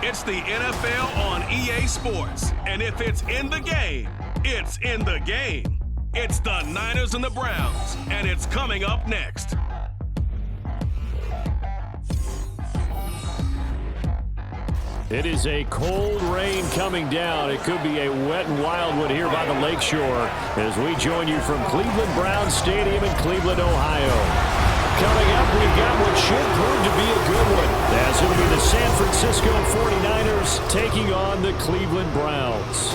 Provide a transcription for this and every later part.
It's the NFL on EA Sports. And if it's in the game, it's in the game. It's the Niners and the Browns, and it's coming up next. It is a cold rain coming down. It could be a wet and wildwood here by the lakeshore as we join you from Cleveland Browns Stadium in Cleveland, Ohio. Coming up, we've got what should prove to be a good one, as it'll be the San Francisco 49ers taking on the Cleveland Browns.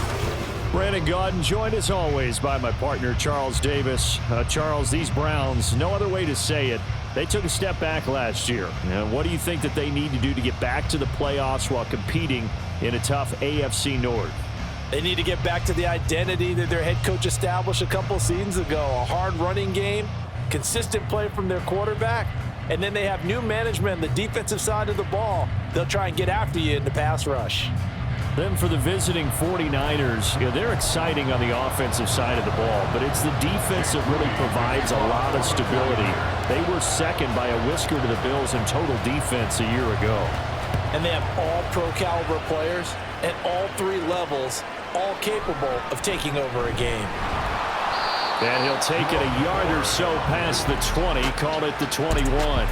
Brandon Gaudin, joined as always by my partner, Charles Davis. Charles, these Browns, no other way to say it, they took a step back last year. Now, what do you think that they need to do to get back to the playoffs while competing in a tough AFC North? They need to get back to the identity that their head coach established a couple seasons ago. A hard running game, consistent play from their quarterback, and then they have new management on the defensive side of the ball. They'll try and get after you in the pass rush. Then for the visiting 49ers, they're exciting on the offensive side of the ball, but it's the defense that really provides a lot of stability. They were second by a whisker to the Bills in total defense a year ago. And they have all pro caliber players at all three levels, all capable of taking over a game. And he'll take it a yard or so past the 20, call it the 21.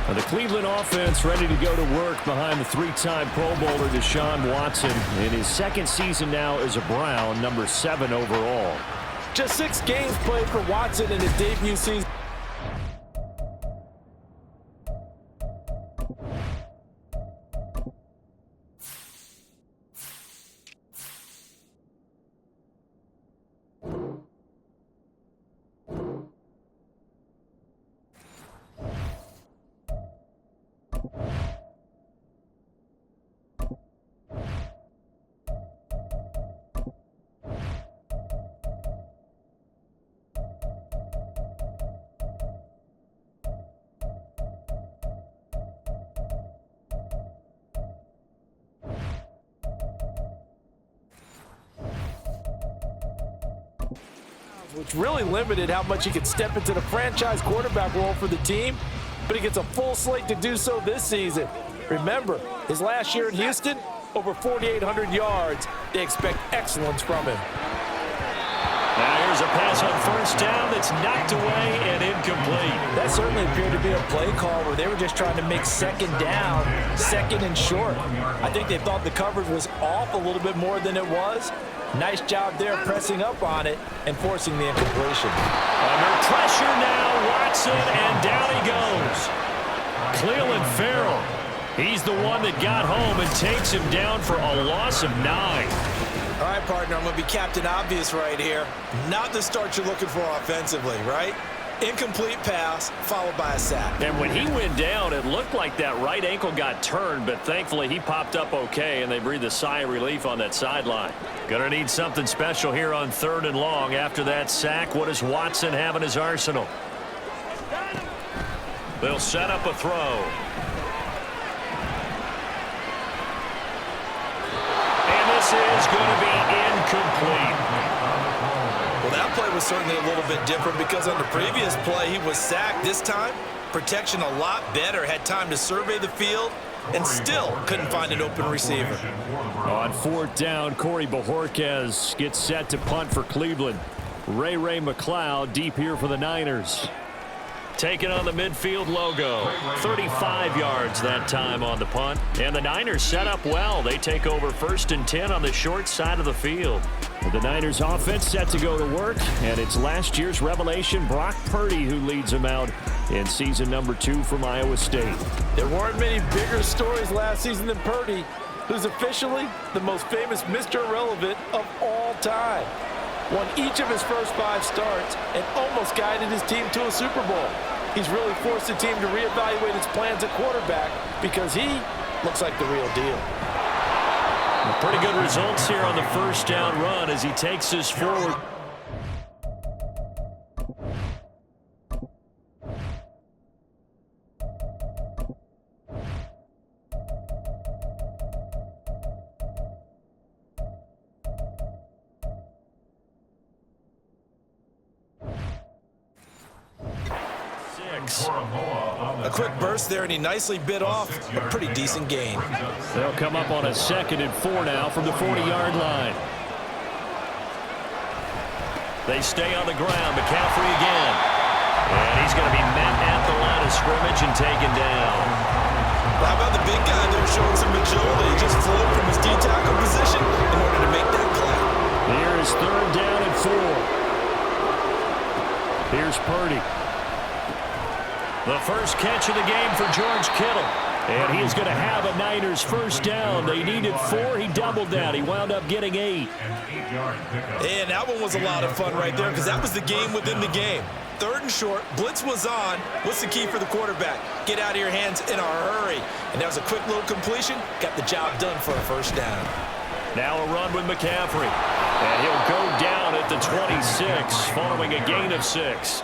The Cleveland offense ready to go to work behind the three-time Pro Bowler Deshaun Watson in his second season now as a Brown, number 7 overall. Just 6 games played for Watson in his debut season. Which really limited how much he could step into the franchise quarterback role for the team, but he gets a full slate to do so this season. Remember, his last year in Houston, over 4,800 yards. They expect excellence from him. Now here's a pass on first down that's knocked away and incomplete. That certainly appeared to be a play call where they were just trying to make second down, second and short. I think they thought the coverage was off a little bit more than it was. Nice job there pressing up on it and forcing the incompletion. Under pressure now, Watson, and down he goes. Clelin Ferrell, he's the one that got home and takes him down for a loss of 9. All right, partner, I'm going to be Captain Obvious right here. Not the start you're looking for offensively, right? Incomplete pass, followed by a sack. And when he went down, it looked like that right ankle got turned, but thankfully he popped up okay, and they breathed a sigh of relief on that sideline. Gonna need something special here on 3rd and long after that sack. What does Watson have in his arsenal? They'll set up a throw. And this is going to be incomplete. Well, that play was certainly a little bit different because on the previous play, he was sacked. This time, protection a lot better. Had time to survey the field and still couldn't find an open receiver. On 4th down, Corey Bojorquez gets set to punt for Cleveland. Ray McCloud deep here for the Niners. Taking on the midfield logo. 35 yards that time on the punt. And the Niners set up well. They take over 1st and 10 on the short side of the field. The Niners offense set to go to work, and it's last year's revelation, Brock Purdy, who leads them out in season number 2 from Iowa State. There weren't many bigger stories last season than Purdy, who's officially the most famous Mr. Irrelevant of all time. Won each of his first 5 starts and almost guided his team to a Super Bowl. He's really forced the team to reevaluate its plans at quarterback because he looks like the real deal. Pretty good results here on the 1st down run as he takes us forward. 6. A quick burst there, and he nicely bit off a pretty decent gain. They'll come up on a 2nd and 4 now from the 40-yard line. They stay on the ground. McCaffrey again. And he's going to be met at the line of scrimmage and taken down. How about the big guy there showing some agility? Just floated from his D-tackle position in order to make that play. Here is 3rd down and 4. Here's Purdy. The first catch of the game for George Kittle. And he is going to have a Niners first down. They needed 4. He doubled down. He wound up getting 8. And that one was a lot of fun right there because that was the game within the game. 3rd and short. Blitz was on. What's the key for the quarterback? Get out of your hands in a hurry. And that was a quick little completion. Got the job done for a first down. Now a run with McCaffrey. And he'll go down at the 26 following a gain of 6.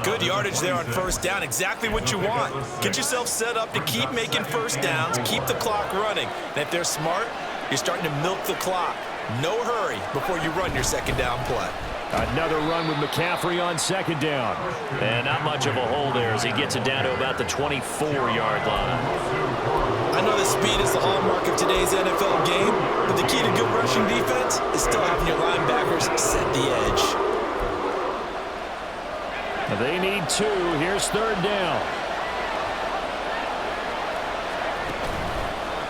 Good yardage there on first down. Exactly what you want. Get yourself set up to keep making first downs, keep the clock running. And if they're smart, you're starting to milk the clock. No hurry before you run your second down play. Another run with McCaffrey on 2nd down. And not much of a hole there as he gets it down to about the 24-yard line. I know that speed is the hallmark of today's NFL game, but the key to good rushing defense is still having your linebackers set the edge. They need 2. Here's 3rd down.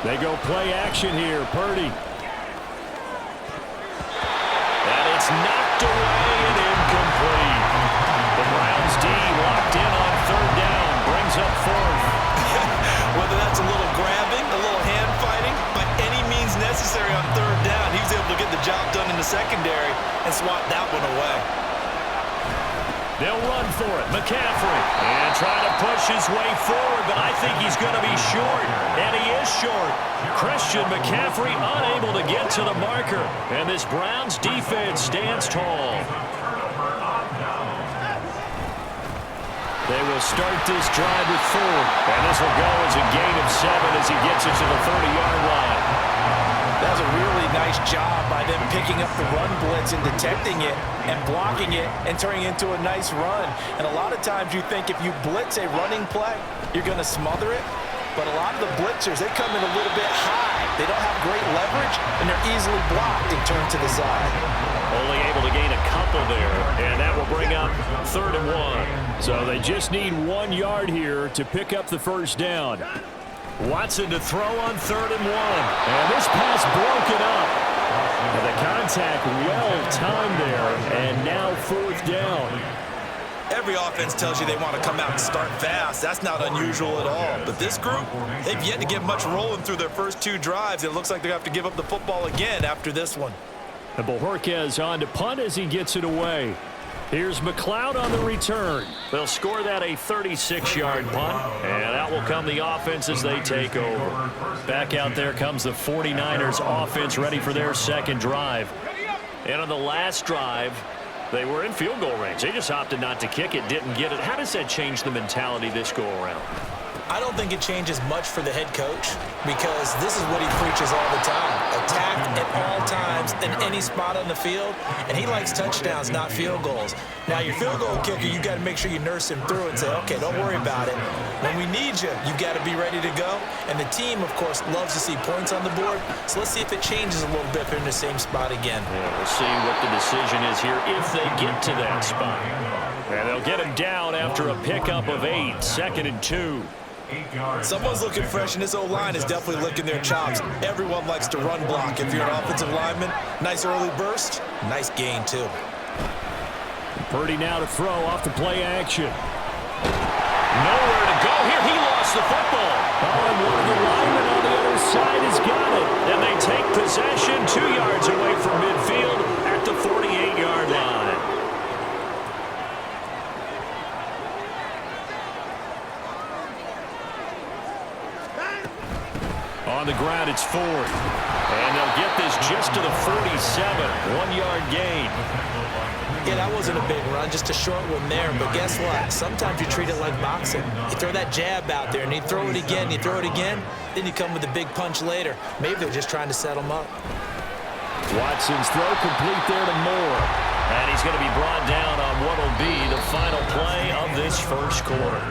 They go play action here. Purdy. And it's knocked away and incomplete. The Browns D locked in on 3rd down. Brings up 4th. Whether that's a little grabbing, a little hand fighting, by any means necessary on 3rd down, he was able to get the job done in the secondary and swat that one away. They'll run for it. McCaffrey. And trying to push his way forward, but I think he's going to be short. And he is short. Christian McCaffrey unable to get to the marker. And this Browns defense stands tall. They will start this drive with 4. And this will go as a gain of 7 as he gets it to the 30-yard line. That was a really nice job by them picking up the run blitz and detecting it and blocking it and turning it into a nice run. And a lot of times you think if you blitz a running play, you're going to smother it. But a lot of the blitzers, they come in a little bit high. They don't have great leverage, and they're easily blocked and turned to the side. Only able to gain a couple there, and that will bring up 3rd and 1. So they just need 1 yard here to pick up the first down. Watson to throw on 3rd and 1. And this pass broken up. And the contact well timed there, and now 4th down. Every offense tells you they want to come out and start fast. That's not unusual at all. But this group, they've yet to get much rolling through their first 2 drives. It looks like they have to give up the football again after this one. And Bojorquez on to punt as he gets it away. Here's McLeod on the return. They'll score that a 36-yard punt, and out will come the offense as they take over. Back out there comes the 49ers offense ready for their second drive. And on the last drive, they were in field goal range. They just opted not to kick it, didn't get it. How does that change the mentality this go around? I don't think it changes much for the head coach because this is what he preaches all the time. Attack at all times in any spot on the field, and he likes touchdowns, not field goals. Now, your field goal kicker, you got to make sure you nurse him through and say, okay, don't worry about it. When we need you, you got to be ready to go. And the team, of course, loves to see points on the board. So let's see if it changes a little bit if they're in the same spot again. Yeah, we'll see what the decision is here if they get to that spot. And they'll get him down after a pickup of 8, 2nd and 2. Someone's looking fresh, and this O-line is definitely licking their chops. Everyone likes to run block. If you're an offensive lineman, nice early burst, nice gain, too. Purdy now to throw off the play action. Nowhere to go here. He lost the football. Oh, and one of the linemen on the other side has got it. And they take possession 2 yards away from midfield at the 48-yard line. On the ground, it's 4th. And they'll get this just to the 47. 1-yard gain. Yeah, that wasn't a big run, just a short one there. But guess what? Sometimes you treat it like boxing. You throw that jab out there, and you throw it again, you throw it again, then you come with a big punch later. Maybe they're just trying to set them up. Watson's throw complete there to Moore. And he's going to be brought down on what will be the final play of this first quarter.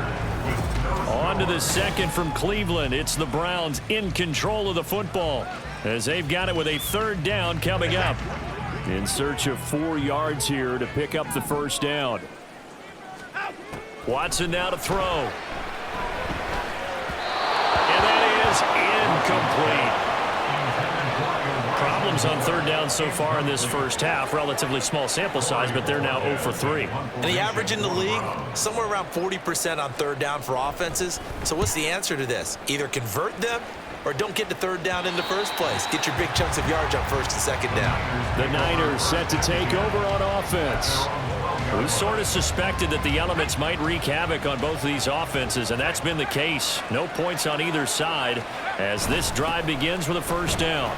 On to the second from Cleveland. It's the Browns in control of the football as they've got it with a third down coming up. In search of 4 yards here to pick up the first down. Watson now to throw. And that is incomplete. Problems on third down so far in this first half. Relatively small sample size, but they're now 0 for 3. And the average in the league, somewhere around 40% on third down for offenses. So what's the answer to this? Either convert them or don't get to third down in the first place. Get your big chunks of yards on first and second down. The Niners set to take over on offense. We sort of suspected that the elements might wreak havoc on both of these offenses, and that's been the case. No points on either side as this drive begins with a first down.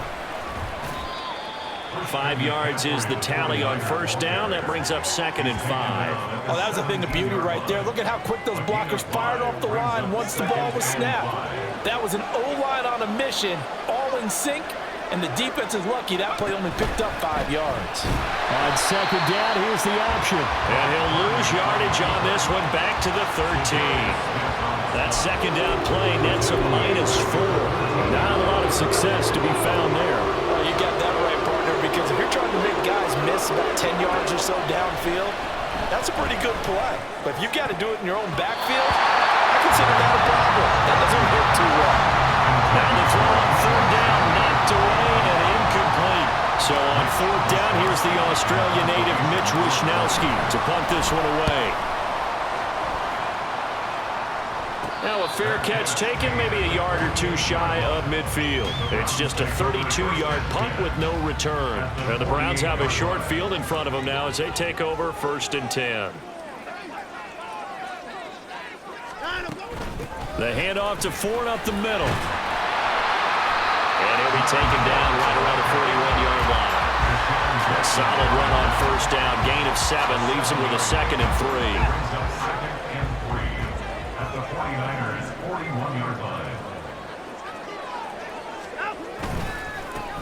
5 yards is the tally on first down. That brings up 2nd and 5. Oh, that was a thing of beauty right there. Look at how quick those blockers fired off the line once the ball was snapped. That was an O-line on a mission, all in sync, and the defense is lucky that play only picked up 5 yards. On second down, here's the option. And he'll lose yardage on this one back to the 13. That second down play nets a -4. Not a lot of success to be found there. Oh, you got that right, partner, because if you're trying to make guys miss about 10 yards or so downfield, that's a pretty good play. But if you got to do it in your own backfield, I consider that a problem. That doesn't hit too well. Now the throw on third down, knocked away and incomplete. So on fourth down, here's the Australia native Mitch Wishnowsky to punt this one away. Now a fair catch taken, maybe a yard or two shy of midfield. It's just a 32-yard punt with no return. And the Browns have a short field in front of them now as they take over 1st and 10. The handoff to Ford up the middle. And he'll be taken down right around the 41-yard line. A solid run on first down. Gain of 7 leaves him with a 2nd and 3.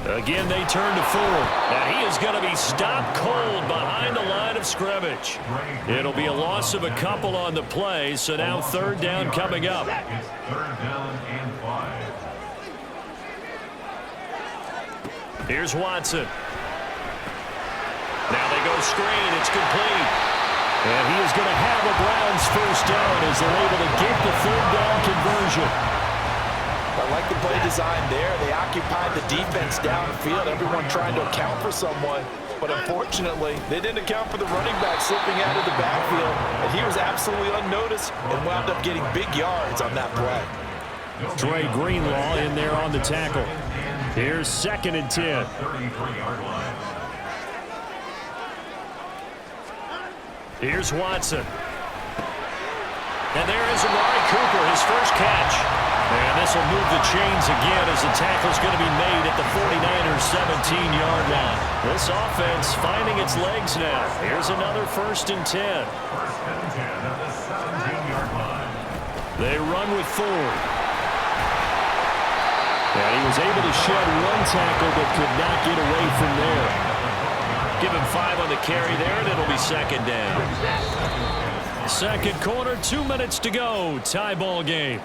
Again, they turn to Ford. And he is going to be stopped cold behind the line of scrimmage. It'll be a loss of a couple on the play, so now third down coming up. Here's Watson. Now they go screen. It's complete. And he is going to have a Browns first down as they're able to get the third down conversion. I like the play design there. They occupied the defense downfield, everyone trying to account for someone. But unfortunately, they didn't account for the running back slipping out of the backfield. And he was absolutely unnoticed and wound up getting big yards on that play. Dre Greenlaw in there on the tackle. Here's 2nd and 10. Here's Watson. And there is Amari Cooper, his first catch. And this will move the chains again as the tackle's going to be made at the 49ers 17-yard line. This offense finding its legs now. Here's another 1st and 10. They run with Ford. And he was able to shed one tackle but could not get away from there. Give him 5 on the carry there, and it'll be 2nd down. Second quarter, 2 minutes to go. Tie ball game.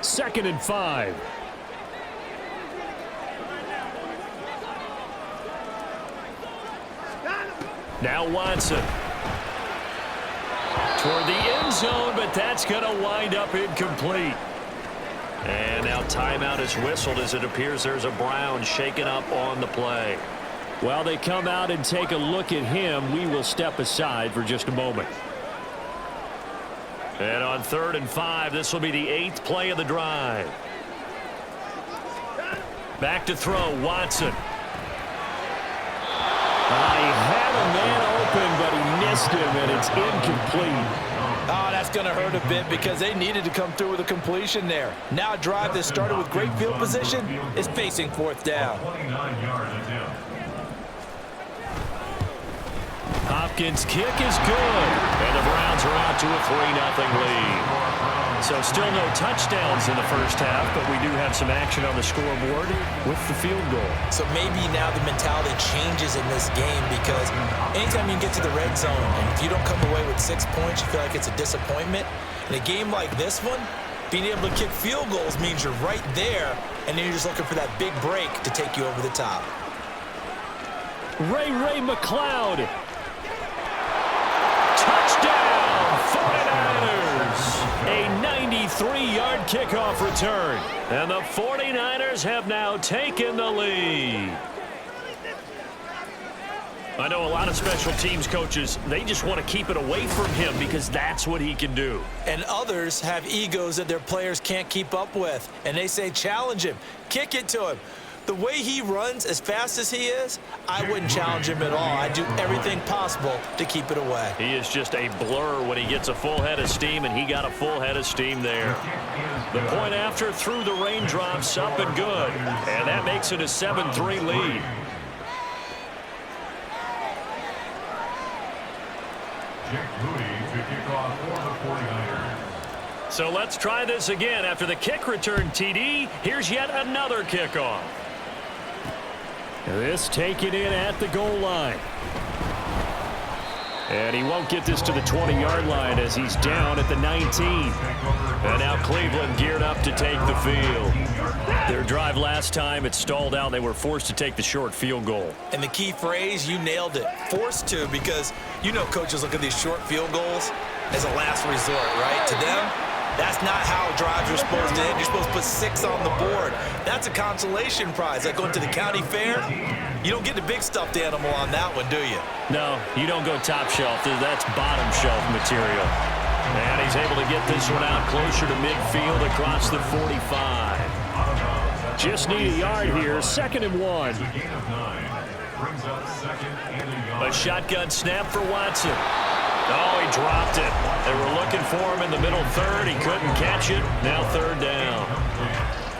Second and 5. Now Watson. Toward the end zone, but that's going to wind up incomplete. And now timeout is whistled as it appears there's a Brown shaken up on the play. While they come out and take a look at him, we will step aside for just a moment. And on 3rd and 5, this will be the 8th play of the drive. Back to throw, Watson. He had a man open, but he missed him, and it's incomplete. Oh, that's going to hurt a bit because they needed to come through with a completion there. Now a drive that started with great field position is facing 4th down. Hopkins' kick is good, and the Browns are out to a 3-0 lead. So still no touchdowns in the first half, but we do have some action on the scoreboard with the field goal. So maybe now the mentality changes in this game because anytime you get to the red zone and if you don't come away with 6 points, you feel like it's a disappointment. In a game like this one, being able to kick field goals means you're right there, and then you're just looking for that big break to take you over the top. Ray McLeod. Touchdown, 49ers. A 93-yard kickoff return. And the 49ers have now taken the lead. I know a lot of special teams coaches, they just want to keep it away from him because that's what he can do. And others have egos that their players can't keep up with. And they say, challenge him, kick it to him. The way he runs as fast as he is, I wouldn't challenge him at all. I'd do everything possible to keep it away. He is just a blur when he gets a full head of steam, and he got a full head of steam there. The point after through the raindrops, up and good. And that makes it a 7-3 lead. So let's try this again. After the kick return TD, here's yet another kickoff. This taken in at the goal line. And he won't get this to the 20-yard line as he's down at the 19. And now Cleveland geared up to take the field. Their drive last time, it stalled out. They were forced to take the short field goal. And the key phrase, you nailed it. Forced to, because you know coaches look at these short field goals as a last resort, right? To them, that's not how drives are supposed to end. You're supposed to put 6 on the board. That's a consolation prize. Like going to the county fair, you don't get the big stuffed animal on that one, do you? No, you don't go top shelf. That's bottom shelf material. And he's able to get this one out closer to midfield across the 45. Just need a yard here. 2nd and 1. A shotgun snap for Watson. Oh, he dropped it. They were looking for him in the middle third. He couldn't catch it. Now 3rd down.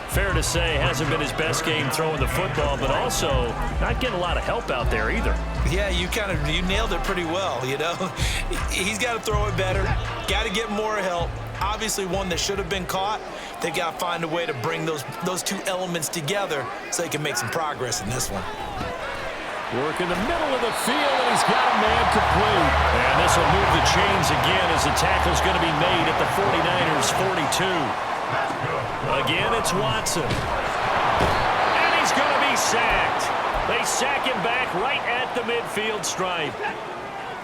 Fair to say, hasn't been his best game throwing the football, but also not getting a lot of help out there either. Yeah, you nailed it pretty well, you know. He's got to throw it better. Got to get more help. Obviously one that should have been caught. They got to find a way to bring those two elements together so they can make some progress in this one. Work in the middle of the field, and he's got a man complete. And this will move the chains again as the tackle's going to be made at the 49ers' 42. Again, it's Watson. And he's going to be sacked. They sack him back right at the midfield stripe.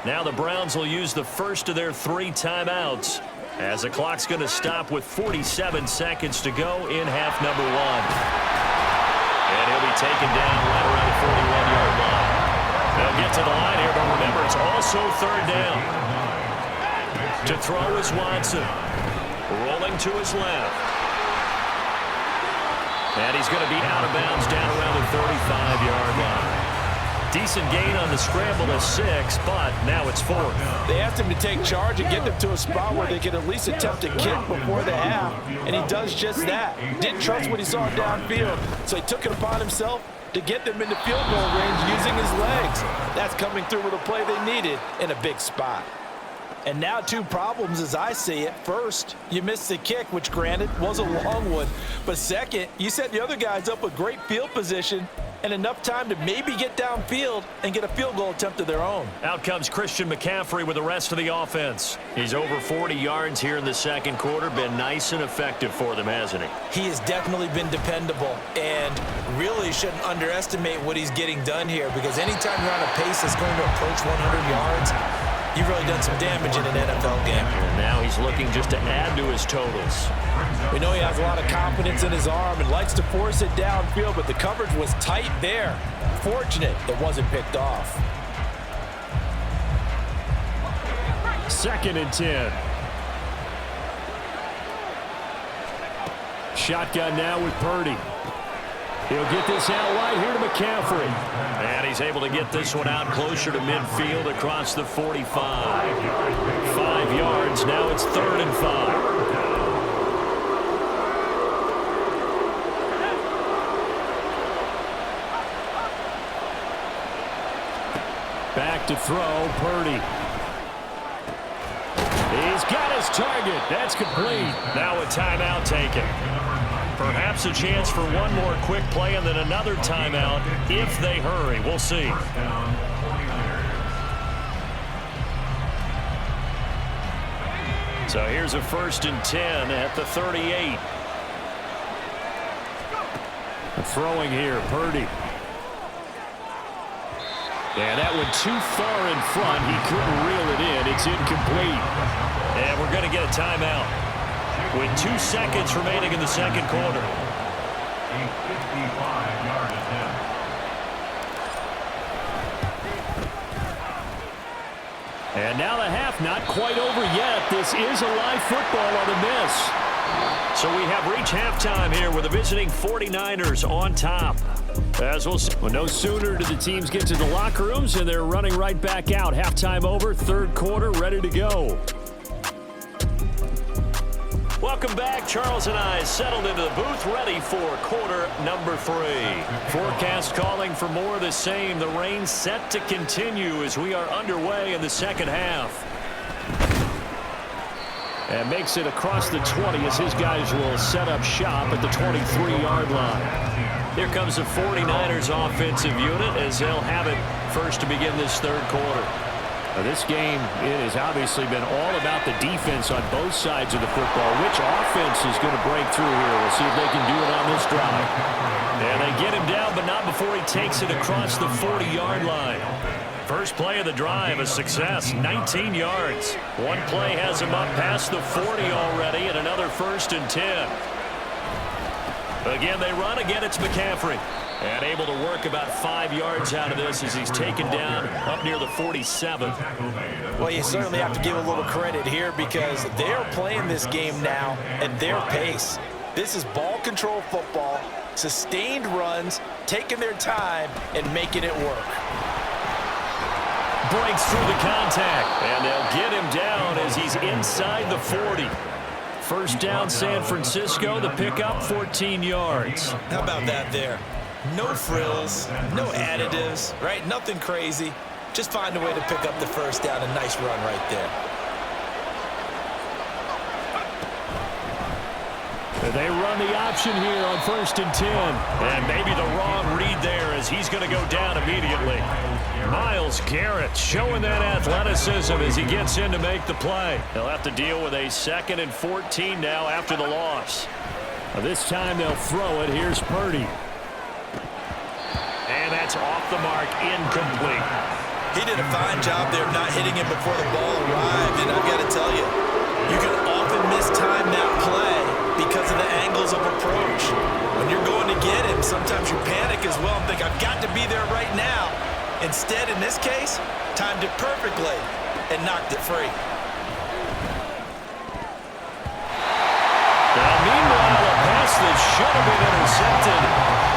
Now the Browns will use the first of their 3 timeouts as the clock's going to stop with 47 seconds to go in half number 1. And he'll be taken down right around the 41-yard line. They'll get to the line here, but remember, it's also 3rd down. To throw is Watson. Rolling to his left. And he's going to be out of bounds down around the 35-yard line. Decent gain on the scramble of 6, but now it's 4th. They asked him to take charge and get them to a spot where they could at least attempt a kick before the half, and he does just that. Didn't trust what he saw downfield, so he took it upon himself to get them into field goal range using his legs. That's coming through with a play they needed in a big spot. And now 2 problems as I see it. First, you missed the kick, which granted was a long one. But second, you set the other guys up with great field position and enough time to maybe get downfield and get a field goal attempt of their own. Out comes Christian McCaffrey with the rest of the offense. He's over 40 yards here in the 2nd quarter. Been nice and effective for them, hasn't he? He has definitely been dependable and really shouldn't underestimate what he's getting done here, because anytime you're on a pace that's going to approach 100 yards, you've really done some damage in an NFL game. And now he's looking just to add to his totals. We know he has a lot of confidence in his arm and likes to force it downfield, but the coverage was tight there. Fortunate it wasn't picked off. 2nd and 10. Shotgun now with Purdy. He'll get this out wide here to McCaffrey. And he's able to get this one out closer to midfield across the 45. 5 yards. Now it's 3rd and 5. Back to throw, Purdy. He's got his target. That's complete. Now a timeout taken. Perhaps a chance for one more quick play and then another timeout if they hurry. We'll see. So here's a 1st and 10 at the 38. Throwing here, Purdy. And that went too far in front. He couldn't reel it in. It's incomplete. And we're going to get a timeout with 2 seconds remaining in the second quarter. And now the half not quite over yet. This is a live football on the miss. So we have reached halftime here with the visiting 49ers on top. As we'll see. Well, no sooner do the teams get to the locker rooms, and they're running right back out. Halftime over, third quarter, ready to go. Welcome back. Charles and I settled into the booth, ready for quarter number 3. Forecast calling for more of the same. The rain set to continue as we are underway in the second half. And makes it across the 20 as his guys will set up shop at the 23-yard line. Here comes the 49ers offensive unit as they'll have it first to begin this third quarter. Now this game, it has obviously been all about the defense on both sides of the football. Which offense is going to break through here? We'll see if they can do it on this drive. And they get him down, but not before he takes it across the 40-yard line. First play of the drive, a success, 19 yards. One play has him up past the 40 already, and another 1st and 10. Again, they run. Again, it's McCaffrey. And able to work about 5 yards out of this as he's taken down up near the 47. Well, you certainly have to give a little credit here because they're playing this game now at their pace. This is ball control football, sustained runs, taking their time, and making it work. Breaks through the contact, and they'll get him down as he's inside the 40. First down, San Francisco. The pickup, 14 yards. How about that there? No frills, no additives, right? Nothing crazy. Just find a way to pick up the first down. A nice run right there. They run the option here on 1st and 10. And maybe the wrong read there as he's going to go down immediately. Myles Garrett showing that athleticism as he gets in to make the play. He'll have to deal with a 2nd and 14 now after the loss. This time they'll throw it. Here's Purdy. And that's off the mark, incomplete. He did a fine job there not hitting him before the ball arrived. And I've got to tell you, you can often mistime that play because of the angles of approach. When you're going to get him, sometimes you panic as well and think, I've got to be there right now. Instead, in this case, timed it perfectly and knocked it free. Now, meanwhile, a pass that should have been intercepted,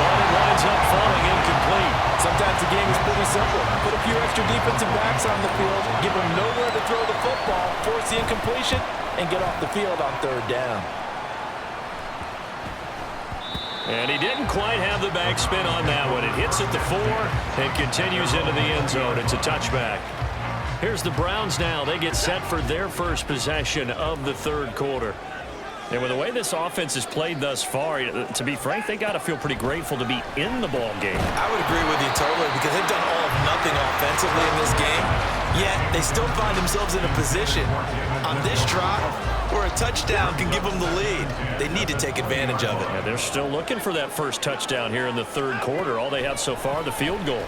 but it winds up falling incomplete. Sometimes the game is pretty simple. Put a few extra defensive backs on the field, give them nowhere to throw the football, force the incompletion, and get off the field on 3rd down. And he didn't quite have the backspin on that one. It hits at the 4 and continues into the end zone. It's a touchback. Here's the Browns now. They get set for their first possession of the third quarter. And with the way this offense has played thus far, to be frank, they got to feel pretty grateful to be in the ball game. I would agree with you totally because they've done all of nothing offensively in this game, yet they still find themselves in a position on this drive where a touchdown can give them the lead. They need to take advantage of it. Yeah, they're still looking for that first touchdown here in the third quarter. All they have so far, the field goal.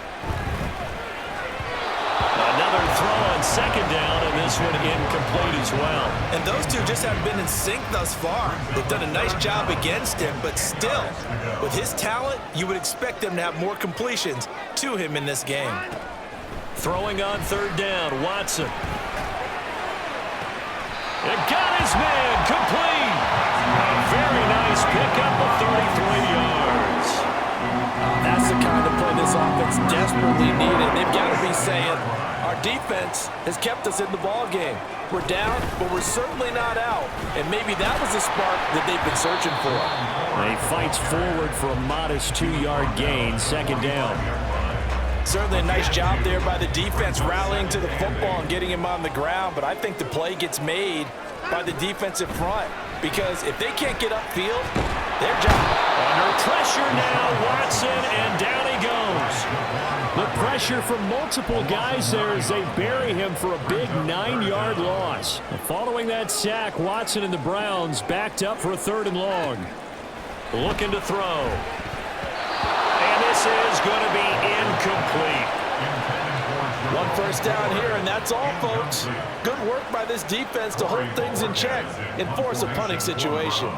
Another throw on 2nd down, and this one incomplete as well. And those two just haven't been in sync thus far. They've done a nice job against him, but still, with his talent, you would expect them to have more completions to him in this game. Throwing on 3rd down, Watson. It got his man, complete. A very nice pickup of 33 yards. That's the kind of play this offense desperately needed. They've got to be saying, our defense has kept us in the ball game. We're down, but we're certainly not out. And maybe that was the spark that they've been searching for. And he fights forward for a modest 2-yard gain, 2nd down. Certainly a nice job there by the defense rallying to the football and getting him on the ground, but I think the play gets made by the defensive front because if they can't get upfield, their job. Under pressure now, Watson, and down he goes. The pressure from multiple guys there as they bury him for a big 9-yard loss. Following that sack, Watson and the Browns backed up for a 3rd and long. Looking to throw. And this is going to be incomplete. 1 first down here, and that's all, folks. Good work by this defense to hold things in check and force a punting situation.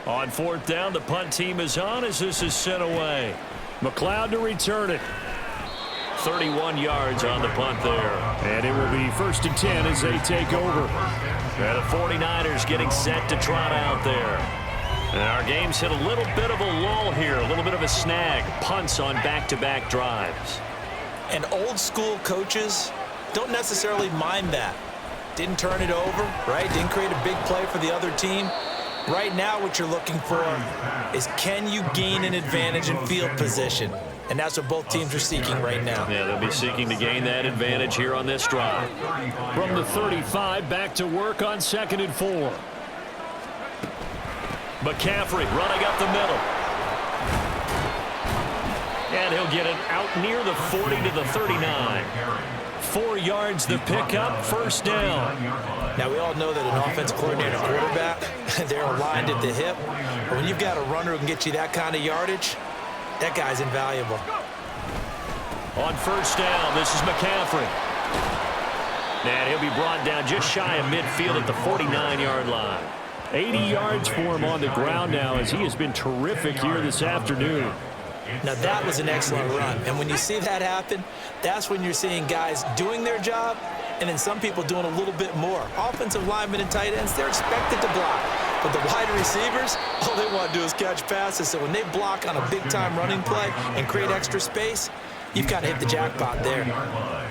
On 4th down, the punt team is on as this is sent away. McLeod to return it. 31 yards on the punt there. And it will be 1st and 10 as they take over. And the 49ers getting set to trot out there. And our game's hit a little bit of a lull here, a little bit of a snag. Punts on back-to-back drives. And old school coaches don't necessarily mind that. Didn't turn it over, right? Didn't create a big play for the other team. Right now what you're looking for is can you gain an advantage in field position? And that's what both teams are seeking right now. Yeah, they'll be seeking to gain that advantage here on this drive. From the 35, back to work on 2nd and 4. McCaffrey running up the middle. And he'll get it out near the 40 to the 39. 4 yards the pickup, 1st down. Now, we all know that an offensive coordinator and a quarterback, they're aligned at the hip. But when you've got a runner who can get you that kind of yardage, that guy's invaluable. On 1st down, this is McCaffrey. And he'll be brought down just shy of midfield at the 49-yard line. 80 yards for him on the ground now as he has been terrific here this afternoon. Now, that was an excellent run. And when you see that happen, that's when you're seeing guys doing their job and then some people doing a little bit more. Offensive linemen and tight ends, they're expected to block. But the wide receivers, all they want to do is catch passes. So when they block on a big-time running play and create extra space, you've got to hit the jackpot there.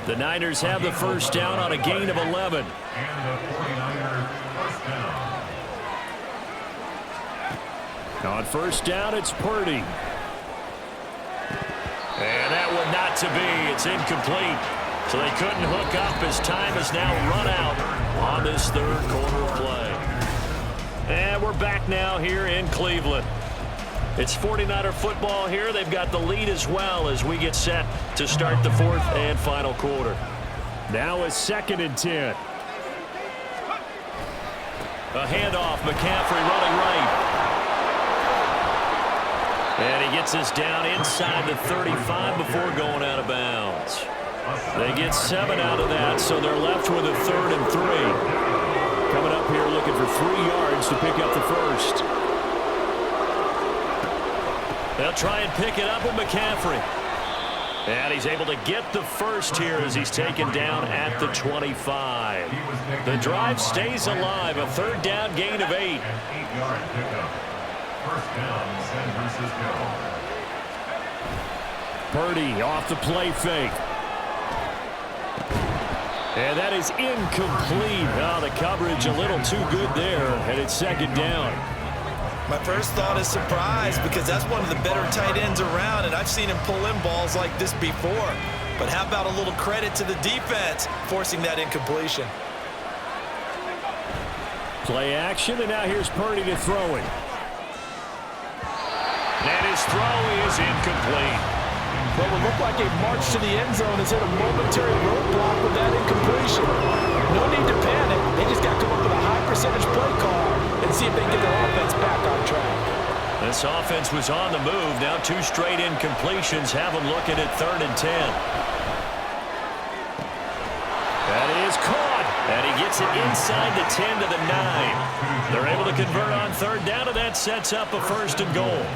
The Niners have the 1st down on a gain of 11. On 1st down, it's Purdy. And that one not to be. It's incomplete. So they couldn't hook up as time has now run out on this 3rd quarter play. And we're back now here in Cleveland. It's 49er football here. They've got the lead as well as we get set to start the 4th and final quarter. Now a 2nd and 10. A handoff. McCaffrey running right. And he gets us down inside the 35 before going out of bounds. They get 7 out of that, so they're left with a 3rd and 3. Coming up here looking for 3 yards to pick up the 1st. They'll try and pick it up with McCaffrey. And he's able to get the 1st here as he's taken down at the 25. The drive stays alive, a 3rd down gain of 8. 8-yard pickup. 1st down, San Francisco. Purdy off the play fake. And that is incomplete. Oh, the coverage a little too good there, and it's 2nd down. My first thought is surprise because that's one of the better tight ends around, and I've seen him pull in balls like this before. But how about a little credit to the defense forcing that incompletion? Play action, and now here's Purdy to throw it. And his throw is incomplete. Well, it looked like a march to the end zone has hit a momentary roadblock with that incompletion. No need to panic. They just got to come up with a high percentage play call and see if they can get their offense back on track. This offense was on the move. Now 2 straight incompletions have them looking at 3rd and 10. That is caught. And he gets it inside the 10 to the 9. They're able to convert on 3rd down, and that sets up a 1st and goal.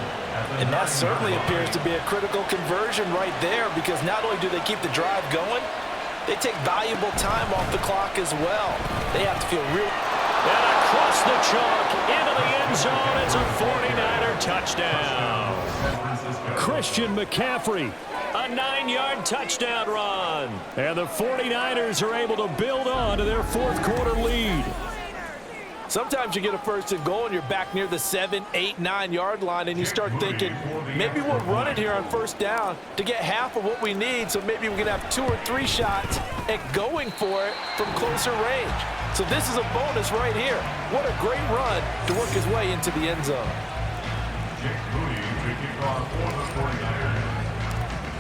And that certainly appears to be a critical conversion right there because not only do they keep the drive going, they take valuable time off the clock as well. They have to feel real. And across the chalk into the end zone. It's a 49er touchdown. Christian McCaffrey. A 9-yard touchdown run. And the 49ers are able to build on to their 4th quarter lead. Sometimes you get a first and goal and you're back near the 7, 8, 9-yard line, and you start thinking, maybe we'll run it here on first down to get half of what we need, so maybe we can have 2 or 3 shots at going for it from closer range. So this is a bonus right here. What a great run to work his way into the end zone.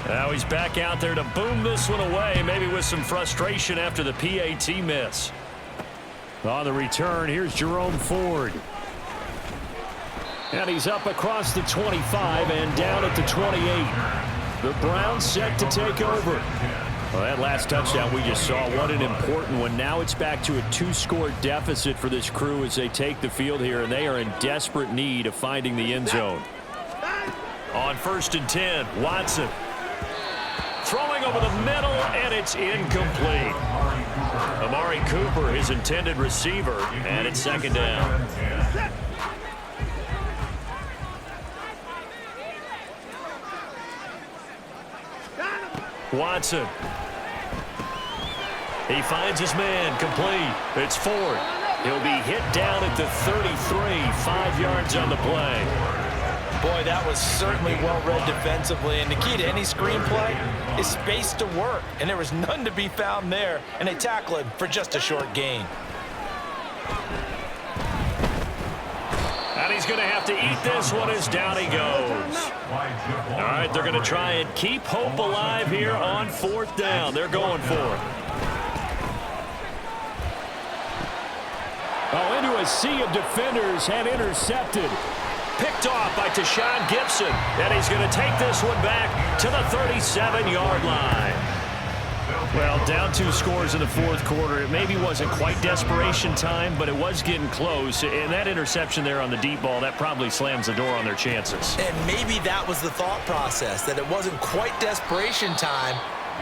Now he's back out there to boom this one away, maybe with some frustration after the PAT miss. On the return, here's Jerome Ford. And he's up across the 25 and down at the 28. The Browns set to take over. Well, that last touchdown we just saw, what an important one. Now it's back to a 2-score deficit for this crew as they take the field here, and they are in desperate need of finding the end zone. On 1st and 10, Watson. Throwing over the middle, and it's incomplete. Amari Cooper, his intended receiver, and it's 2nd down. Watson. He finds his man, complete. It's Ford. He'll be hit down at the 33, 5 yards on the play. Boy, that was certainly well-read defensively, and the key to any screenplay is space to work, and there was none to be found there, and they tackle him for just a short gain. And he's going to have to eat this one as down he goes. All right, they're going to try and keep hope alive here on 4th down. They're going for it. Oh, into a sea of defenders and intercepted. Picked off by Tashawn Gibson, and he's going to take this one back to the 37-yard line. Well, down 2 scores in the 4th quarter. It maybe wasn't quite desperation time, but it was getting close. And that interception there on the deep ball, that probably slams the door on their chances. And maybe that was the thought process, that it wasn't quite desperation time.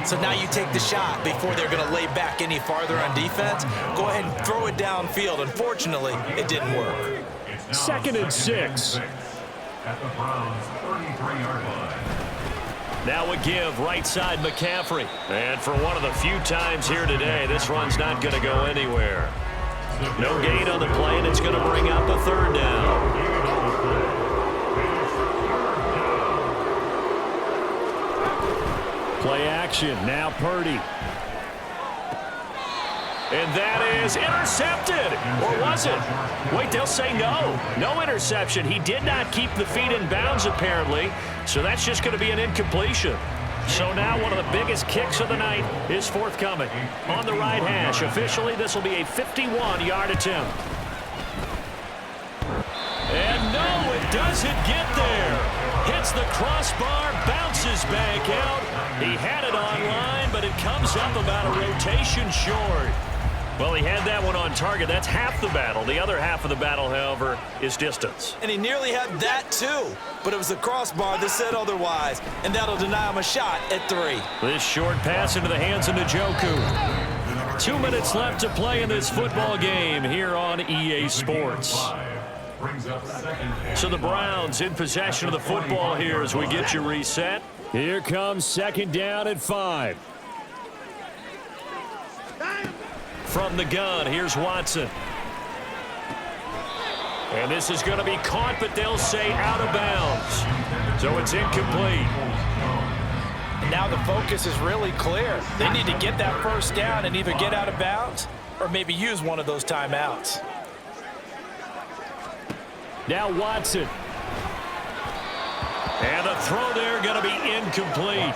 So now you take the shot before they're going to lay back any farther on defense. Go ahead and throw it downfield. Unfortunately, it didn't work. 2nd and 6. At the Browns' 33-yard line. Now a give, right side McCaffrey. And for one of the few times here today, this run's not going to go anywhere. No gain on the play, and it's going to bring up a 3rd down. Play action, now Purdy. And that is intercepted. Or was it? Wait, they'll say no. No interception. He did not keep the feet in bounds, apparently. So that's just going to be an incompletion. So now one of the biggest kicks of the night is forthcoming. On the right hash. Officially, this will be a 51-yard attempt. And no, it doesn't get there. Hits the crossbar, bounces back out. He had it online, but it comes up about a rotation short. Well, he had that one on target. That's half the battle. The other half of the battle, however, is distance. And he nearly had that too, but it was the crossbar that said otherwise, and that'll deny him a shot at 3. This short pass into the hands of Njoku. 2 minutes left to play in this football game here on EA Sports. So the Browns in possession of the football here as we get you reset. Here comes 2nd down at 5. From the gun, here's Watson. And this is going to be caught, but they'll say out of bounds. So it's incomplete. And now the focus is really clear. They need to get that 1st down and either get out of bounds or maybe use one of those timeouts. Now Watson. And the throw there going to be incomplete.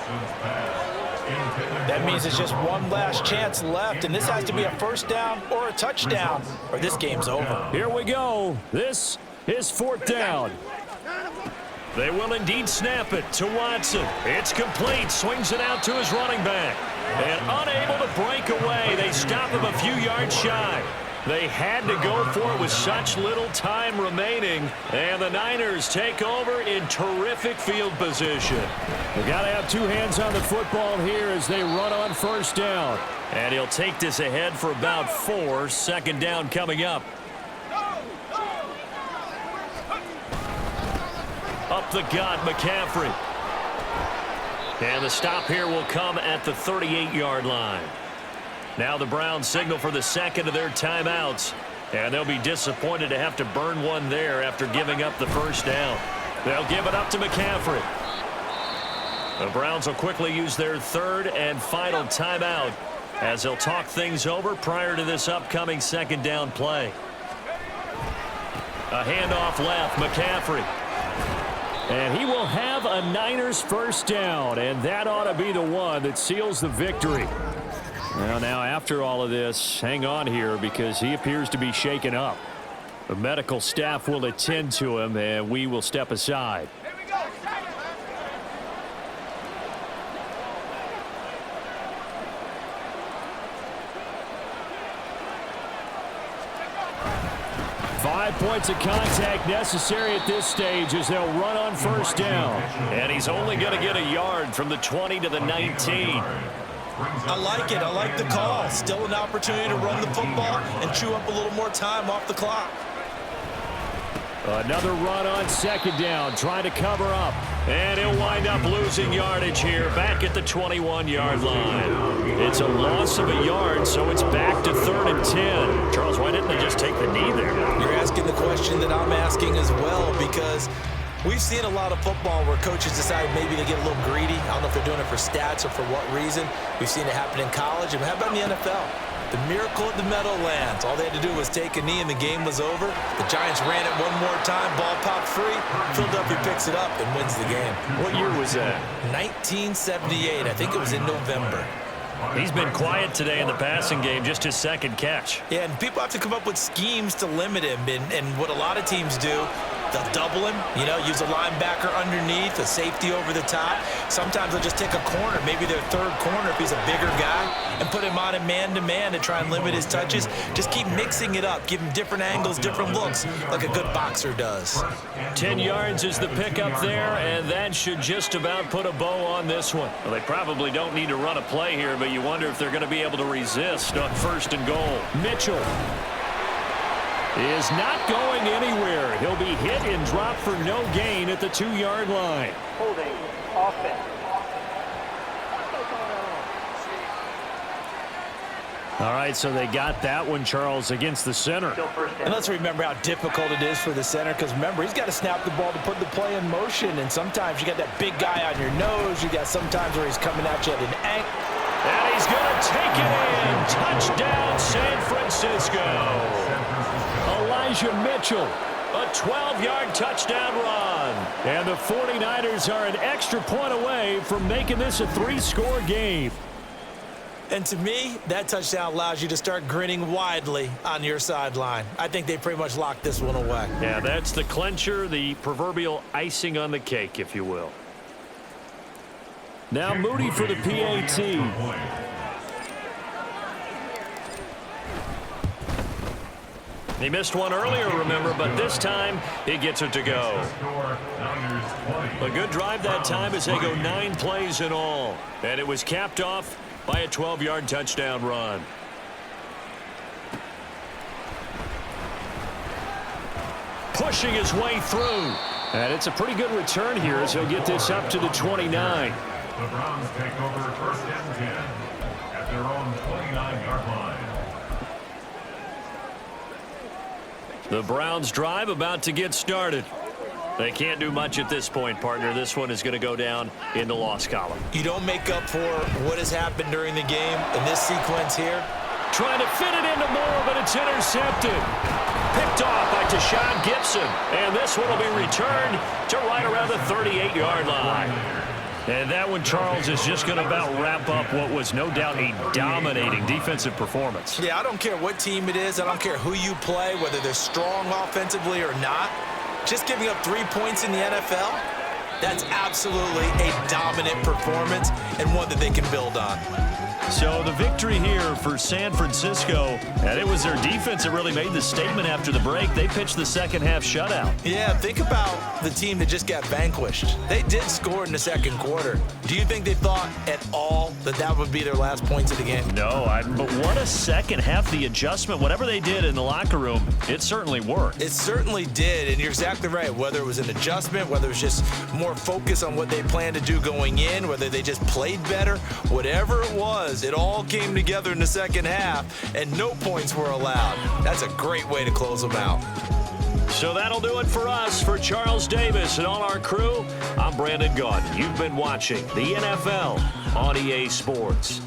That means it's just one last chance left, and this has to be a 1st down or a touchdown, or this game's over. Here we go. This is 4th down. They will indeed snap it to Watson. It's complete. Swings it out to his running back. And unable to break away. They stop him a few yards shy. They had to go for it with such little time remaining. And the Niners take over in terrific field position. They got to have 2 hands on the football here as they run on 1st down. And he'll take this ahead for about 4. 2nd down coming up. Up the gut, McCaffrey. And the stop here will come at the 38-yard line. Now the Browns signal for the 2nd of their timeouts. And they'll be disappointed to have to burn one there after giving up the first down. They'll give it up to McCaffrey. The Browns will quickly use their third and final timeout as they'll talk things over prior to this upcoming second down play. A handoff left, McCaffrey. And he will have a Niners first down, and that ought to be the one that seals the victory. Well, now after all of this, hang on here because he appears to be shaken up. The medical staff will attend to him, and we will step aside. 5 points of contact necessary at this stage as they'll run on first down. And he's only going to get a yard from the 20 to the 19. I like it. I like the call. Still an opportunity to run the football and chew up a little more time off the clock. Another run on second down, trying to cover up. And he'll wind up losing yardage here back at the 21-yard line. It's a loss of a yard, so it's back to 3rd and 10. Charles, why didn't they just take the knee there? You're asking the question that I'm asking as well, because we've seen a lot of football where coaches decide maybe they get a little greedy. I don't know if they're doing it for stats or for what reason. We've seen it happen in college. And how about in the NFL? The miracle of the Meadowlands. All they had to do was take a knee and the game was over. The Giants ran it one more time. Ball popped free. Philadelphia picks it up and wins the game. What year was that? 1978. I think it was in November. He's been quiet today in the passing game, just his second catch. Yeah, and people have to come up with schemes to limit him. And what a lot of teams do, they'll double him, use a linebacker underneath, a safety over the top. Sometimes they'll just take a corner, maybe their third corner if he's a bigger guy, and put him on a man-to-man to try and limit his touches. Just keep mixing it up, give him different angles, different looks, like a good boxer does. 10 yards is the pickup there, and that should just about put a bow on this one. Well, they probably don't need to run a play here, but you wonder if they're going to be able to resist on 1st and goal. Mitchell is not going anywhere. He'll be hit and dropped for no gain at the 2-yard line. Holding offense. All right, so they got that one, Charles, against the center. And let's remember how difficult it is for the center, because remember, he's got to snap the ball to put the play in motion, and sometimes you got that big guy on your nose. You got sometimes where he's coming at you at an angle. And he's going to take it in. Touchdown, San Francisco. Elijah Mitchell. A 12-yard touchdown run. And the 49ers are an extra point away from making this a 3-score game. And to me, that touchdown allows you to start grinning widely on your sideline. I think they pretty much locked this one away. Yeah, that's the clincher, the proverbial icing on the cake, if you will. Now Moody for the PAT. He missed one earlier, remember, but this time he gets it to go. A good drive that time as they go 9 plays in all. And it was capped off by a 12-yard touchdown run. Pushing his way through. And it's a pretty good return here as he'll get this up to the 29. The Browns take over 1st and 10 at their own 29-yard line. The Browns drive about to get started. They can't do much at this point, partner. This one is going to go down in the loss column. You don't make up for what has happened during the game in this sequence here. Trying to fit it into Moore, but it's intercepted. Picked off by Tashawn Gibson. And this one will be returned to right around the 38-yard line. And that one, Charles, is just going to about wrap up what was no doubt a dominating defensive performance. Yeah, I don't care what team it is. I don't care who you play, whether they're strong offensively or not. Just giving up 3 points in the NFL, that's absolutely a dominant performance and one that they can build on. So the victory here for San Francisco, and it was their defense that really made the statement after the break. They pitched the second half shutout. Yeah, think about the team that just got vanquished. They did score in the second quarter. Do you think they thought at all that that would be their last points of the game? No, but what a second half. The adjustment, whatever they did in the locker room, it certainly worked. It certainly did, and you're exactly right. Whether it was an adjustment, whether it was just more focus on what they planned to do going in, whether they just played better, whatever it was It all came together in the second half, and no points were allowed. That's a great way to close them out. So that'll do it for us. For Charles Davis and all our crew, I'm Brandon Gaudin. You've been watching the NFL on EA Sports.